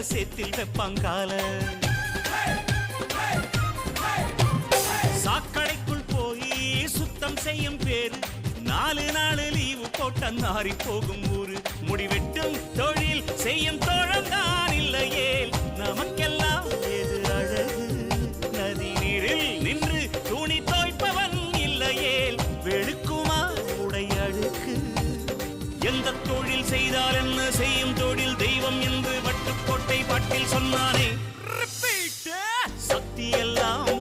சேத்தில் வெப்பாங்கால சாக்கடைக்குள் போய் சுத்தம் செய்யும் பேரு 4 நாள் லீவு போட்ட நாரி போகும் ஊரு முடிவெட்டும் தொழில் செய்யும் தோழந்தான் இல்லையே நமக்கெல்லாம் எது அழகு நதி நீரில் நின்று துணி தோய்ப்பவன் இல்லையே வெளுக்குமா உடை அழுக்கு எந்த தொழில் செய்தால் என்ன செய்யும் தொழில் தெய்வம் என்று வட்டுக்கோட்டை பாட்டில் சொன்னானே